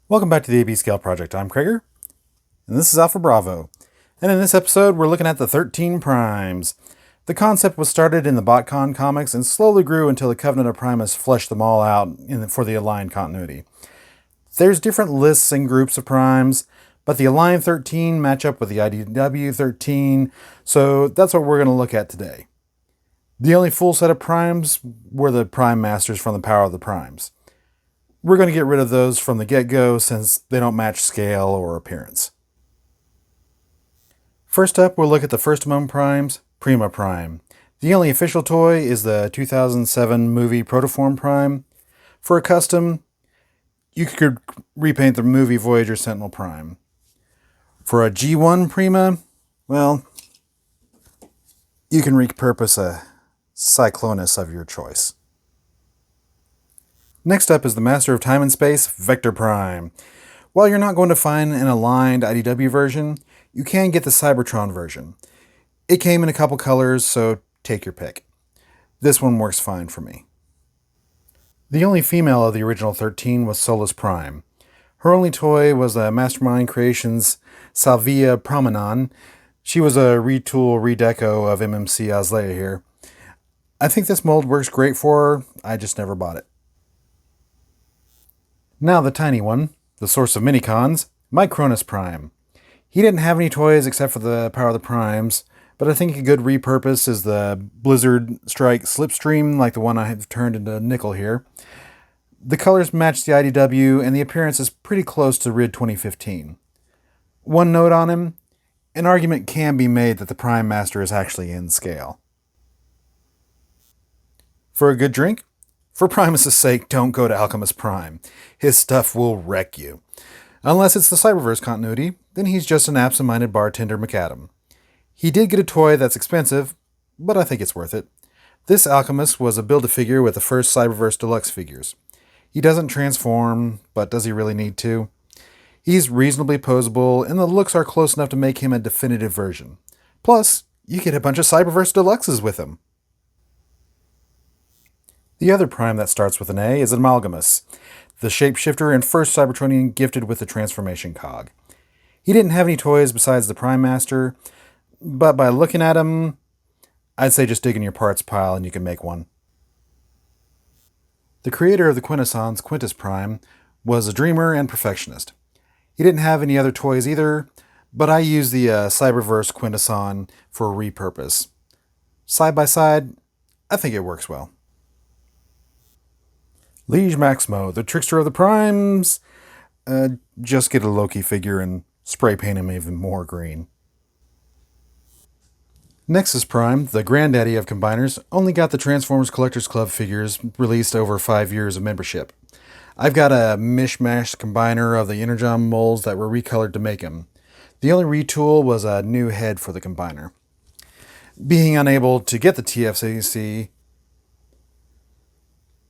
Welcome back to the AB Scale Project. I'm Krager, and this is Alpha Bravo. And in this episode, we're looking at the 13 Primes. The concept was started in the BotCon comics and slowly grew until the Covenant of Primus fleshed them all out for the Aligned continuity. There's different lists and groups of Primes, but the Aligned 13 match up with the IDW 13, so that's what we're going to look at today. The only full set of Primes were the Prime Masters from the Power of the Primes. We're going to get rid of those from the get-go since they don't match scale or appearance. First up, we'll look at the first among primes, Prima Prime. The only official toy is the 2007 movie Protoform Prime. For a custom, you could repaint the movie Voyager Sentinel Prime. For a G1 Prima, well, you can repurpose a Cyclonus of your choice. Next up is the Master of Time and Space, Vector Prime. While you're not going to find an aligned IDW version, you can get the Cybertron version. It came in a couple colors, so take your pick. This one works fine for me. The only female of the original 13 was Solas Prime. Her only toy was the Mastermind Creations Salvia Promenon. She was a retool, redeco of MMC Oslea here. I think this mold works great for her, I just never bought it. Now the tiny one, the source of minicons, Micronus Prime. He didn't have any toys except for the Power of the Primes, but I think a good repurpose is the Blizzard Strike Slipstream, like the one I have turned into nickel here. The colors match the IDW, and the appearance is pretty close to RID 2015. One note on him, an argument can be made that the Prime Master is actually in scale. For a good drink? For Primus' sake, don't go to Alchemist Prime. His stuff will wreck you. Unless it's the Cyberverse continuity, then he's just an absent-minded bartender McAdam. He did get a toy that's expensive, but I think it's worth it. This Alchemist was a Build-A-Figure with the first Cyberverse Deluxe figures. He doesn't transform, but does he really need to? He's reasonably posable, and the looks are close enough to make him a definitive version. Plus, you get a bunch of Cyberverse Deluxes with him. The other Prime that starts with an A is Amalgamos, the shapeshifter and first Cybertronian gifted with the transformation cog. He didn't have any toys besides the Prime Master, but by looking at him, I'd say just dig in your parts pile and you can make one. The creator of the Quintessons, Quintus Prime, was a dreamer and perfectionist. He didn't have any other toys either, but I used the Cyberverse Quintesson for a repurpose. Side by side, I think it works well. Liege Maximo, the trickster of the Primes. Just get a Loki figure and spray paint him even more green. Nexus Prime, the granddaddy of combiners, only got the Transformers Collectors Club figures released over 5 years of membership. I've got a mishmash combiner of the Energon molds that were recolored to make him. The only retool was a new head for the combiner. Being unable to get the TFCC,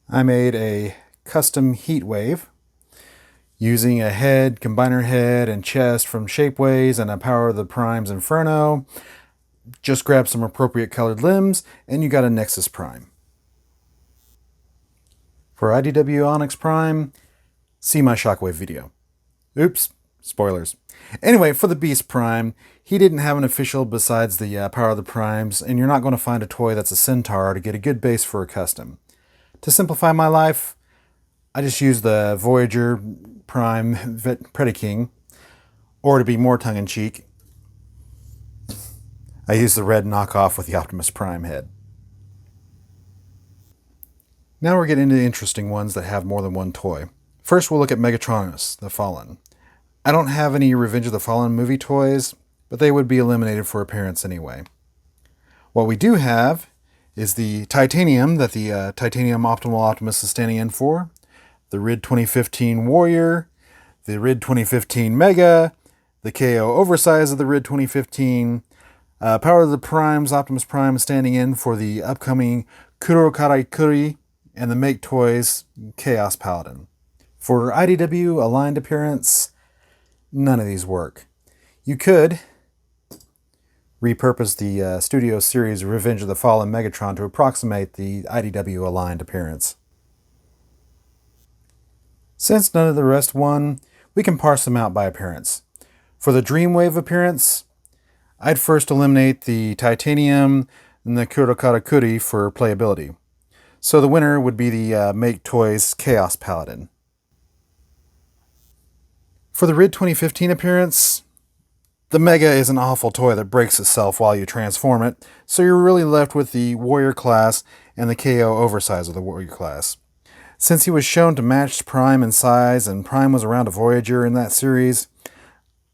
I made a custom Heatwave using a head, combiner head, and chest from Shapeways and a Power of the Primes Inferno. Just grab some appropriate colored limbs and you got a Nexus Prime. For IDW Onyx Prime, see my Shockwave video. Oops, spoilers. Anyway, for the Beast Prime, he didn't have an official besides the Power of the Primes, and you're not going to find a toy that's a Centaur to get a good base for a custom. To simplify my life, I just use the Voyager Prime Predaking, or to be more tongue-in-cheek, I use the red knockoff with the Optimus Prime head. Now we're getting into the interesting ones that have more than one toy. First we'll look at Megatronos, the Fallen. I don't have any Revenge of the Fallen movie toys, but they would be eliminated for appearance anyway. What we do have is the Titanium that the Titanium Optimal Optimus is standing in for, the RID 2015 Warrior, the RID 2015 Mega, the KO Oversize of the RID 2015, Power of the Primes Optimus Prime is standing in for the upcoming Kuro Karaikuri, and the Make Toys Chaos Paladin. For IDW aligned appearance, none of these work. You could repurpose the Studio Series Revenge of the Fallen Megatron to approximate the IDW aligned appearance. Since none of the rest won, we can parse them out by appearance. For the Dreamwave appearance, I'd first eliminate the titanium and the kurokarakuri for playability. So the winner would be the Make Toys Chaos Paladin. For the RID 2015 appearance, the Mega is an awful toy that breaks itself while you transform it, so you're really left with the Warrior class and the KO oversize of the Warrior class. Since he was shown to match Prime in size and Prime was around a Voyager in that series,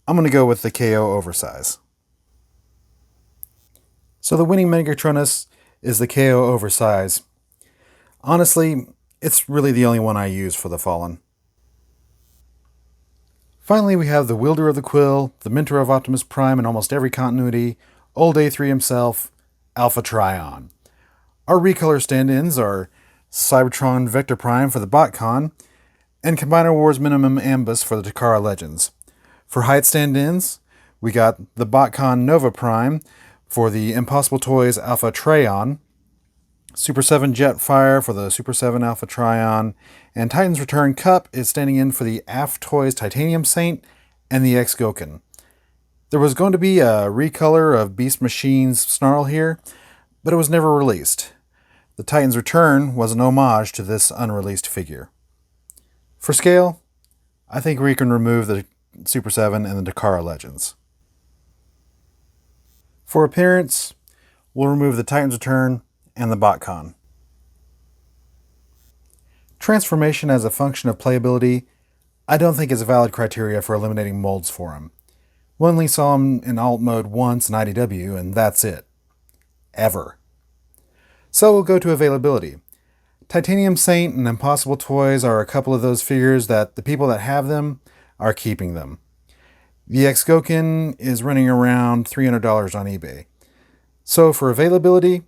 I'm going to go with the KO oversize. So the winning Megatronos is the KO oversize. Honestly, it's really the only one I use for the Fallen. Finally, we have the Wielder of the Quill, the mentor of Optimus Prime in almost every continuity, Old A3 himself, Alpha Trion. Our recolor stand-ins are Cybertron Vector Prime for the BotCon, and Combiner Wars Minimum Ambus for the Takara Legends. For height stand-ins, we got the BotCon Nova Prime for the Impossible Toys Alpha Trion, Super 7 Jetfire for the Super 7 Alpha Trion, and Titan's Return Cup is standing in for the AF Toys Titanium Saint and the X-Goken. There was going to be a recolor of Beast Machine's Snarl here, but it was never released. The Titan's Return was an homage to this unreleased figure. For scale, I think we can remove the Super 7 and the Takara Legends. For appearance, we'll remove the Titan's Return and the BotCon. Transformation as a function of playability, I don't think is a valid criteria for eliminating molds for him. We only saw him in alt mode once in IDW, and that's it. Ever. So we'll go to availability. Titanium Saint and Impossible Toys are a couple of those figures that the people that have them are keeping them. The X-Goken is running around $300 on eBay. So for availability,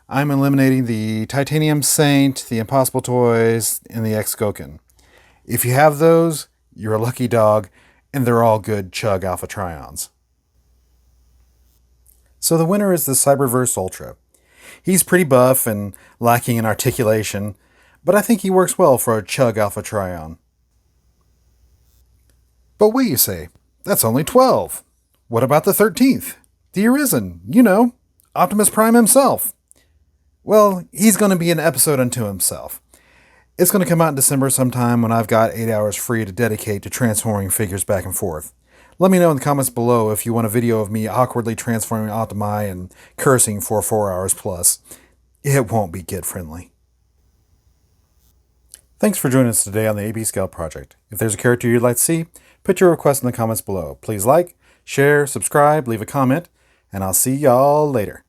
I'm eliminating the Titanium Saint, the Impossible Toys, and the X-Goken. If you have those, you're a lucky dog, and they're all good CHUG Alpha Trions. So the winner is the Cyberverse Ultra. He's pretty buff and lacking in articulation, but I think he works well for a CHUG Alpha Trion. But wait, you say, that's only 12. What about the 13th? The Arisen, Optimus Prime himself. Well, he's going to be an episode unto himself. It's going to come out in December sometime when I've got 8 hours free to dedicate to transforming figures back and forth. Let me know in the comments below if you want a video of me awkwardly transforming Optimi and cursing for 4 hours plus. It won't be kid-friendly. Thanks for joining us today on the AB Scout Project. If there's a character you'd like to see, put your request in the comments below. Please like, share, subscribe, leave a comment, and I'll see y'all later.